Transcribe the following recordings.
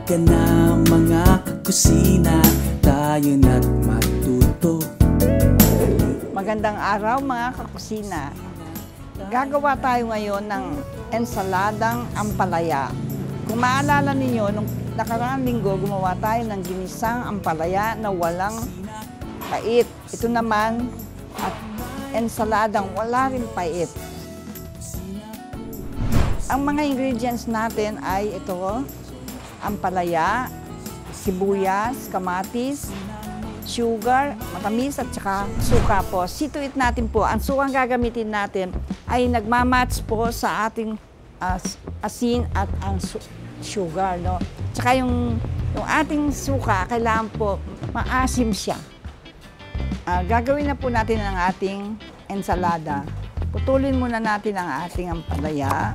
Halika na mga kusina, tayo na't matuto. Magandang araw mga kakusina. Gagawa tayo ngayon ng ensaladang ampalaya. Kung maalala ninyo, nung nakaraang linggo, gumawa tayo ng ginisang ampalaya na walang pait. Ito naman, at ensaladang wala rin pait. Ang mga ingredients natin ay ito, ampalaya, sibuyas, kamatis, sugar, matamis at saka suka po. Situit natin po, ang sukang gagamitin natin ay nagmamatch po sa ating asin at ang sugar, no? Tsaka yung ating suka, kailangan po maasim siya. Gagawin na po natin ang ating ensalada. Putulin muna natin ang ating ampalaya.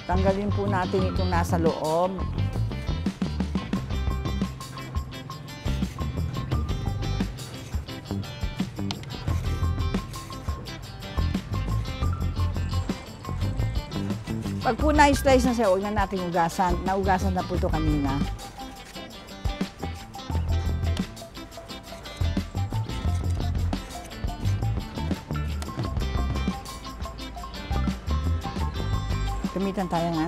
Tanggalin po natin itong nasa loob. Pag po na-slice na siya, huwag na natin ugasan. Naugasan na po ito kanina. Gamitan tayo nga.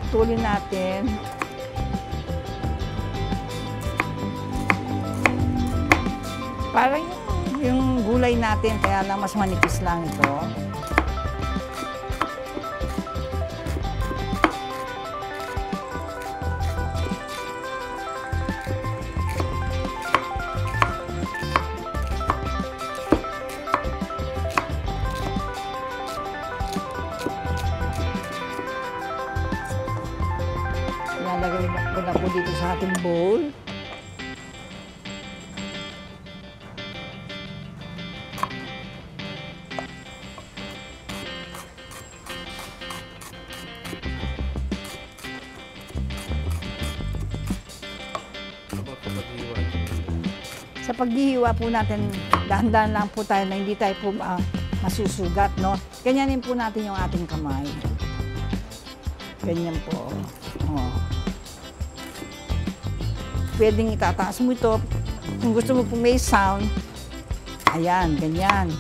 Putulin natin. Parang yung gulay natin, kaya lang mas manipis lang ito. Ilalagay ko na po dito sa ating bowl. Sa paghihiwa po natin, dahan-dahan lang po tayo na hindi tayo po masusugat, no? Ganyanin po natin yung ating kamay. Ganyan po. Oh. Pwedeng itataas mo ito. Kung gusto mo po may sound, ayan, ganyan.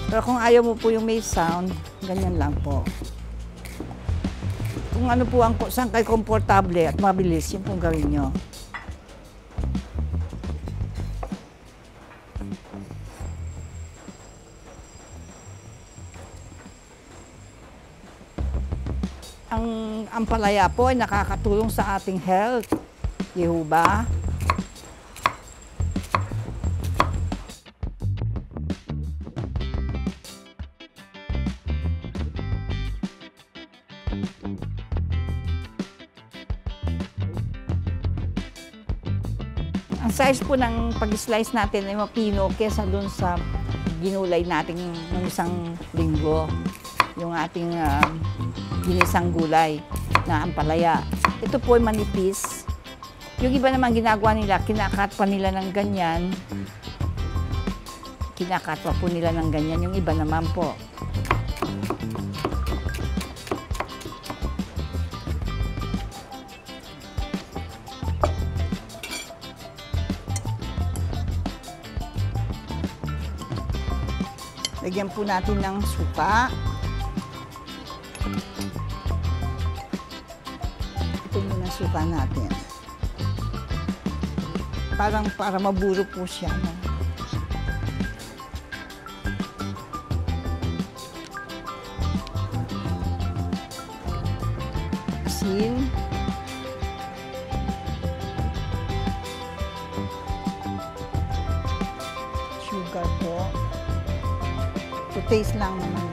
Pero kung ayaw mo po yung may sound, ganyan lang po. Kung ano po ang saan kayo komportable at mabilis, yun pong gawin nyo. Ang ampalaya po ay nakakatulong sa ating health. Di ba? Ang size po ng pag-slice natin ay mapino kesa dun sa ginulay natin ng isang linggo. Yung ating ginisang gulay na ampalaya. Ito po ay manipis. Yung iba naman ginagawa nila, kinakat pa nila ng ganyan. Kinakat pa po nila ng ganyan. Yung iba naman po. Lagyan po natin ng suka. Ito muna suka natin. Parang para maburo po siya. No? Asin. Sugar po. To taste lang naman.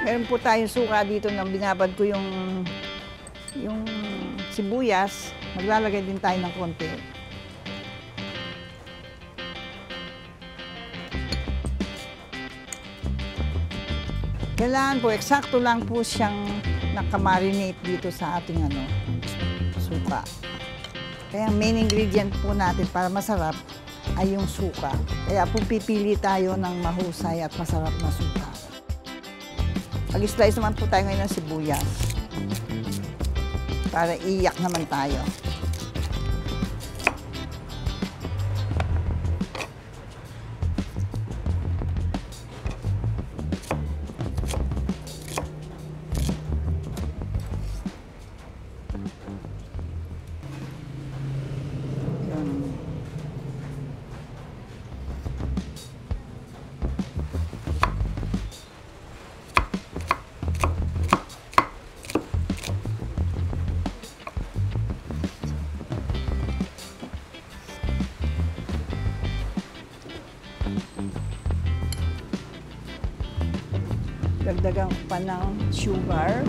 Meron po tayong suka dito na binabad ko yung sibuyas. Maglalagay din tayo ng konti. Kailangan po, eksakto lang po siyang nakamarinate dito sa ating suka. Kaya main ingredient po natin para masarap ay yung suka. Kaya po pipili tayo ng mahusay at masarap na suka. Mag-slice naman po tayo ngayon ng sibuyas. Para iyak naman tayo. Dagdagan pa ng sugar.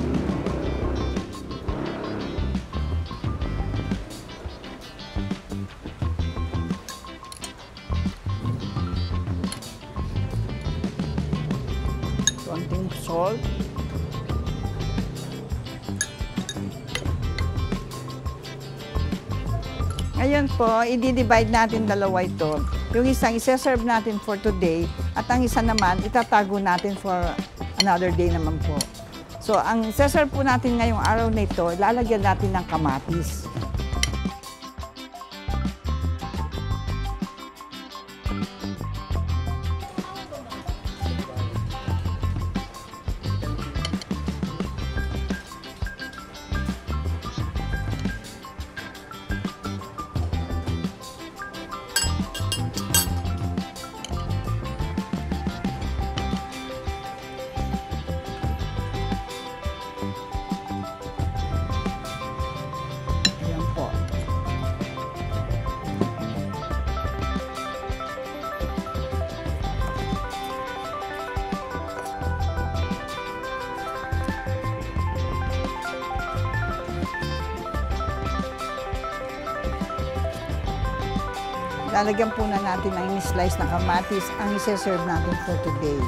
Konting salt. Ngayon po, i-divide natin dalawa ito. Yung isang isa-serve natin for today at ang isa naman itatago natin for another day naman po. So, ang isa-serve po natin ngayong araw na ito, lalagyan natin ng kamatis. Lalagyan po na natin ng slice na kamatis ang isa-serve natin for today.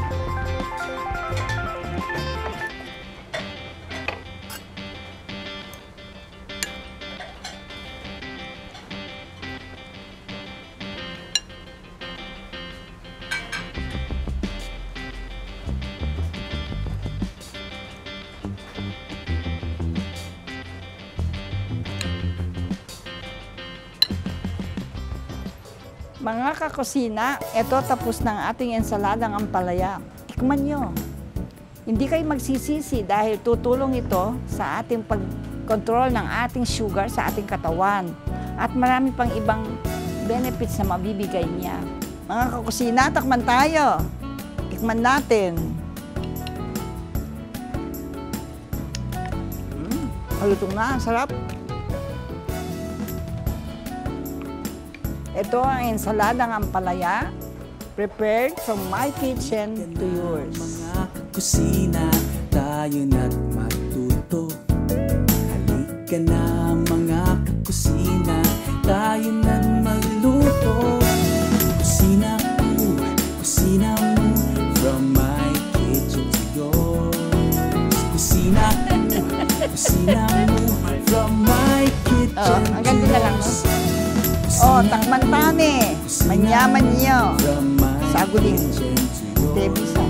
Mga kakusina, ito tapos ng ating ensaladang ampalaya. Tikman nyo. Hindi kayo magsisisi dahil tutulong ito sa ating pag-control ng ating sugar sa ating katawan. At marami pang ibang benefits na mabibigay niya. Mga kakusina, takman tayo. Tikman natin. Halutong na, sarap. Ito ang ensaladang ampalaya, prepared from my kitchen to yours. Mga kakusina, tayo na't matuto. Halika na mga kakusina, tayo na't magluto. Kusina mo, from my kitchen to yours. Kusina mo, from my kitchen to ang ganda na lang, no? Takman tani. Manyaman niyo. Saguling. Debisa.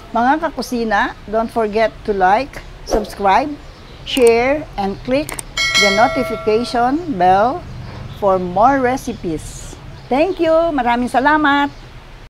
Mga kakusina, don't forget to like, subscribe, share, and click the notification bell for more recipes. Thank you! Maraming salamat!